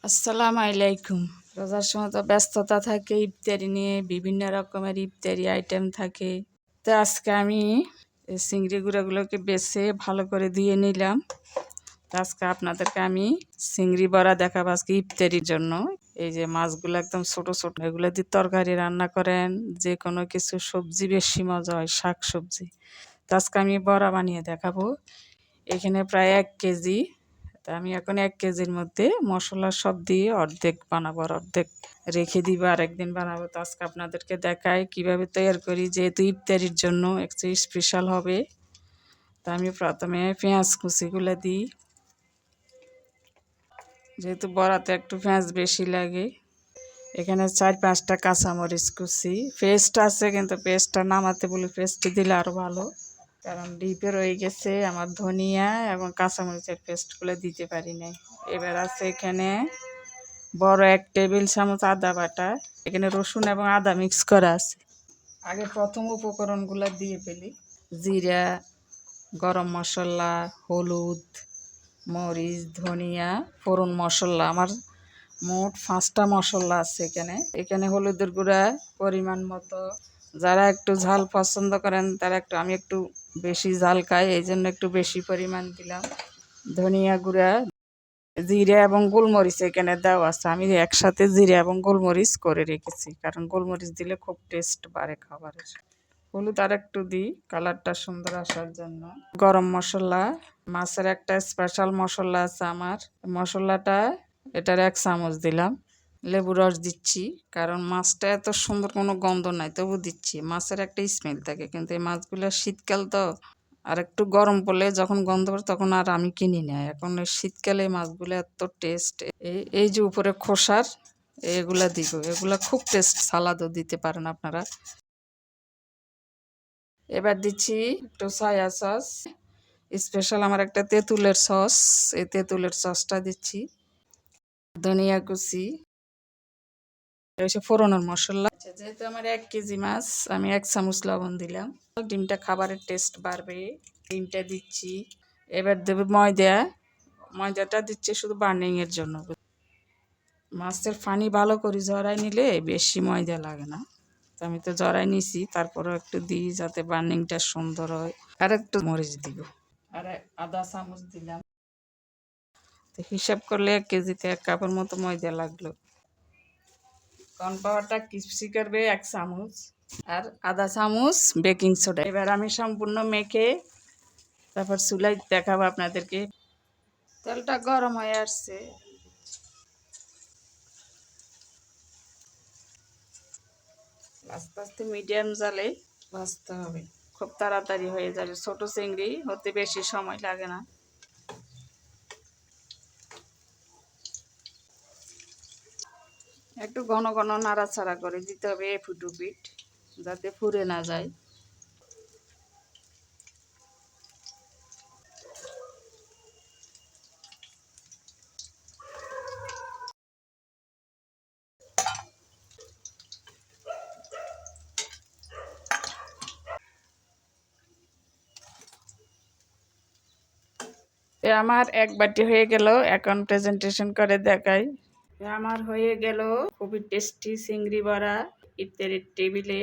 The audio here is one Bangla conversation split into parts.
আসসালামু আলাইকুম। রোজার সময় তো ব্যস্ততা থাকে, ইফতারি নিয়ে বিভিন্ন রকমের ইফতারি আইটেম থাকে। তো আজকে আমি এই চিংড়ি গুঁড়াগুলোকে বেছে ভালো করে ধুয়ে নিলাম। তো আজকে আপনাদেরকে আমি চিংড়ি বড়া দেখাবো আজকে ইফতারির জন্য। এই যে মাছগুলো একদম ছোট ছোট, এগুলো দিয়ে তরকারি রান্না করেন, যে কোনো কিছু সবজি বেশি মজা হয়, শাক সবজি। তো আজকে আমি বড়া বানিয়ে দেখাবো। এখানে প্রায় 1 কেজি। তা আমি এখন 1 কেজির মধ্যে মশলা সব দিয়ে অর্ধেক বানাবো, আর অর্ধেক রেখে দিব, আর একদিন বানাবো। তো আজকে আপনাদেরকে দেখাই কিভাবে তৈরি করি, যেহেতু ইফতারির জন্য একটু স্পেশাল হবে। তা আমি প্রথমে পেঁয়াজ কুচিগুলো দিই, যেহেতু বড়াতে একটু পেঁয়াজ বেশি লাগে। এখানে 4-5টা কাঁচামরিচ কুচি, পেস্ট আছে কিন্তু পেস্টটা নামাতে বলে পেস্ট দিলে আরও ভালো, কারণ ডিপে রয়ে গেছে আমার ধনিয়া এবং কাঁচামরিচের পেস্টগুলো দিতে পারি নাই। এবার আছে এখানে বড় 1 টেবিল চামচ আদা বাটা। এখানে রসুন এবং আদা মিক্স করা আছে। আগে প্রথম উপকরণগুলো দিয়ে ফেলি। জিরা, গরম মশলা, হলুদ, মরিচ, ধনিয়া, ফোড়ন মশলা। আমার মোট 5টা মশলা আছে এখানে। এখানে হলুদের গুঁড়া পরিমাণ মতো। যারা একটু ঝাল পছন্দ করেন তারা আমি একটু বেশি ঝাল খাই, এই জন্য একটু বেশি পরিমাণ দিলাম। ধনিয়া গুঁড়া, জিরা এবং গোলমরিচ এখানে দেওয়া আছে। আমি একসাথে জিরা এবং গোলমরিচ করে রেখেছি, কারণ গোলমরিচ দিলে খুব টেস্ট বাড়ে খাবারের। হলুদ আর একটু দিই কালারটা সুন্দর আসার জন্য। গরম মশলা, মাছের একটা স্পেশাল মশলা আছে আমার, মশলাটা এটার 1 চামচ দিলাম। লেবু রস দিচ্ছি, কারণ মাছটা এত সুন্দর, কোনো গন্ধ নাই, তবু দিচ্ছি। মাছের একটা স্মেল থাকে, কিন্তু এই মাছগুলো শীতকাল তো, আর একটু গরম পড়লে যখন গন্ধ পড়ে তখন আর আমি কিনি না। এখন এই শীতকালে মাছগুলো এত টেস্ট। এই যে উপরে খোসার এগুলা দিব, এগুলা খুব টেস্ট, সালাদও দিতে পারেন আপনারা। এবার দিচ্ছি একটু সয়া সস, স্পেশাল আমার একটা তেঁতুলের সস, এই তেঁতুলের সসটা দিচ্ছি। ধনিয়া কুচি, হচ্ছে ফোড়নের মশলা। যেহেতু আমার 1 কেজি মাছ, আমি 1 চামচ লবণ দিলাম। ডিমটা খাবারের টেস্ট বাড়বে, ডিমটা দিচ্ছি। এবার দেবে ময়দা, ময়দাটা দিচ্ছি শুধু বার্নিংয়ের জন্য। মাছের পানি ভালো করে জড়াই নিলে বেশি ময়দা লাগে না। তো আমি তো জড়াই নিছি, তারপরেও একটু দিই যাতে বার্নিংটা সুন্দর হয়। আর একটু মরিচ দিব, আর আধা চামচ দিলাম। তো হিসাব করলে 1 কেজিতে 1 কাপের মতো ময়দা লাগলো। কর্নফ্লাওয়ারটা ক্রিস্পি করবে 1 চামচ, আর আধা চামচ বেকিং সোডা। এবার আমি সম্পূর্ণ মেখে তারপর চুলাই দেখাবো আপনাদেরকে। তেলটা গরম হয়ে আসছে, আস্তে আস্তে মিডিয়াম জালে ভাজতে হবে, খুব তাড়াতাড়ি হয়ে যাবে। ছোট চিংড়ি হতে বেশি সময় লাগে না। একটু ঘন ঘন নাড়াচাড়া করে দিতে হবে, এপিঠ ওপিঠ, যাতে পুড়ে না যায়। আমার 1 বাটি হয়ে গেল, এখন প্রেজেন্টেশন করে দেখাই। আমার হয়ে গেল খুবই টেস্টি চিংড়ি বড়া ইফতারির টেবিলে।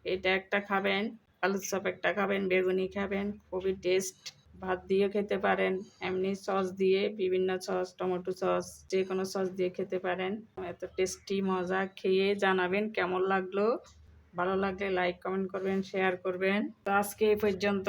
এটা একটা খাবেন, আলুর চপ একটা খাবেন, বেগুনি খাবেন, খুবই টেস্ট। ভাত দিয়ে খেতে পারেন, এমনি সস দিয়ে, বিভিন্ন সস, টমেটো সস, যে কোনো সস দিয়ে খেতে পারেন। এত টেস্টি মজা, খেয়ে জানাবেন কেমন লাগলো। ভালো লাগলে লাইক কমেন্ট করবেন, শেয়ার করবেন। তো আজকে এই পর্যন্ত।